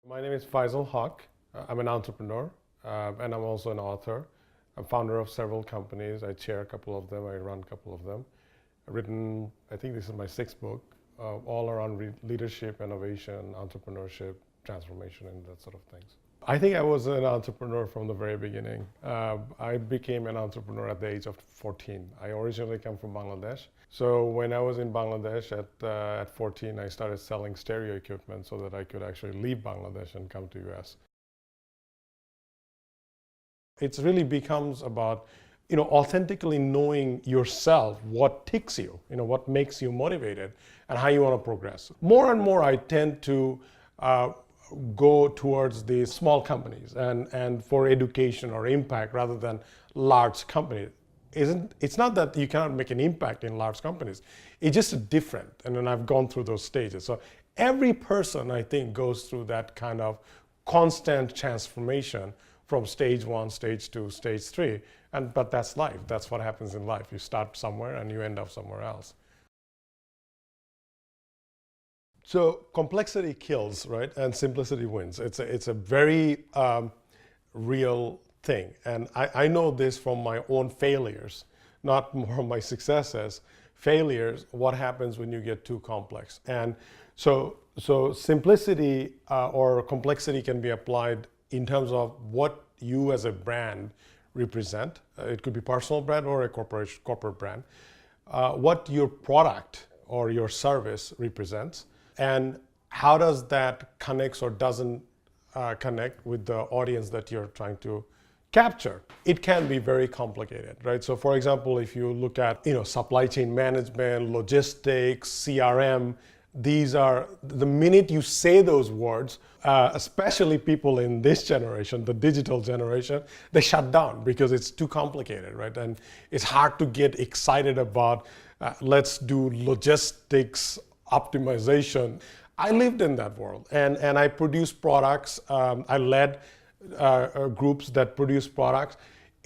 My name is Faisal Hoque. I'm an entrepreneur and I'm also an author. I'm founder of several companies. I chair a couple of them. I run a couple of them. I've written, I think this is my sixth book, all around leadership, innovation, entrepreneurship, transformation, and that sort of things. I think I was an entrepreneur from the very beginning. I became an entrepreneur at the age of 14. I originally come from Bangladesh. So when I was in Bangladesh at 14, I started selling stereo equipment so that I could actually leave Bangladesh and come to US. It really becomes about, authentically knowing yourself, what ticks you, what makes you motivated and how you want to progress. More and more I tend to go towards the small companies and for education or impact rather than large companies. It's not that you cannot make an impact in large companies. It's just different. And then I've gone through those stages. So every person, I think, goes through that kind of constant transformation from stage 1, stage 2, stage 3. But that's life. That's what happens in life. You start somewhere and you end up somewhere else. So complexity kills, right? And simplicity wins. It's a very real thing. And I know this from my own failures, not from my successes. Failures, what happens when you get too complex. And so simplicity or complexity can be applied in terms of what you as a brand represent. It could be personal brand or a corporate brand. What your product or your service represents. And how does that connects or doesn't connect with the audience that you're trying to capture? It can be very complicated, right? So for example, if you look at, supply chain management, logistics, CRM, these are, the minute you say those words, especially people in this generation, the digital generation, they shut down because it's too complicated, right? And it's hard to get excited about, let's do logistics optimization. I lived in that world and I produced products. I led groups that produce products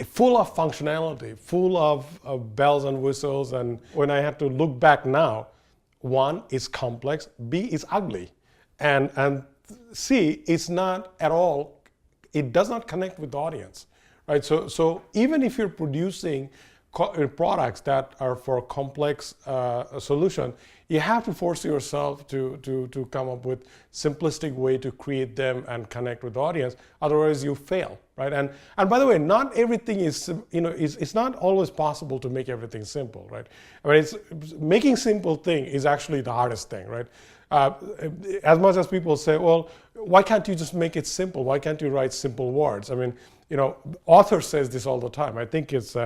full of functionality, full of bells and whistles. And when I have to look back now, one, it's complex, B, it's ugly. And C, it's not at all, it does not connect with the audience, right? So even if you're producing products that are for a complex solution, you have to force yourself to come up with simplistic way to create them and connect with the audience. Otherwise, you fail, right? And by the way, not everything is, it's not always possible to make everything simple, right? I mean, making simple thing is actually the hardest thing, right? As much as people say, well, why can't you just make it simple? Why can't you write simple words? I mean, author says this all the time. I think it's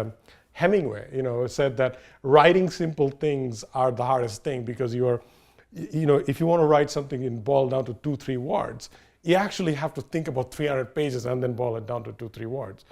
Hemingway, said that writing simple things are the hardest thing because if you want to write something and boil down to 2-3 words, you actually have to think about 300 pages and then boil it down to 2-3 words.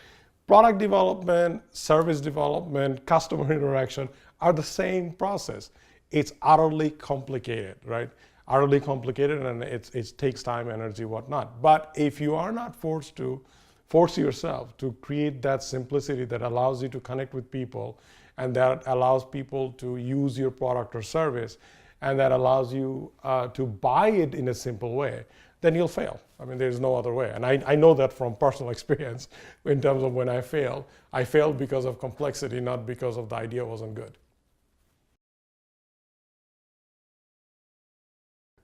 Product development, service development, customer interaction are the same process. It's utterly complicated, right? Utterly complicated, and it takes time, energy, whatnot. But if you are not forced to force yourself to create that simplicity that allows you to connect with people and that allows people to use your product or service and that allows you to buy it in a simple way, then you'll fail. I mean, there's no other way. And I know that from personal experience in terms of when I failed because of complexity, not because of the idea wasn't good.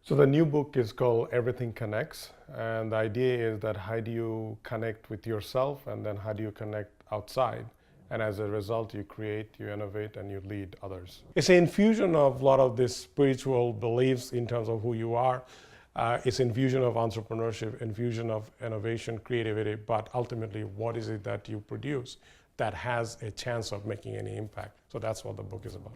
So the new book is called Everything Connects, and the idea is that how do you connect with yourself and then how do you connect outside, and as a result you create, you innovate, and you lead others. It's an infusion of a lot of these spiritual beliefs in terms of who you are. It's infusion of entrepreneurship, infusion of innovation, creativity, but ultimately what is it that you produce that has a chance of making any impact. So that's what the book is about.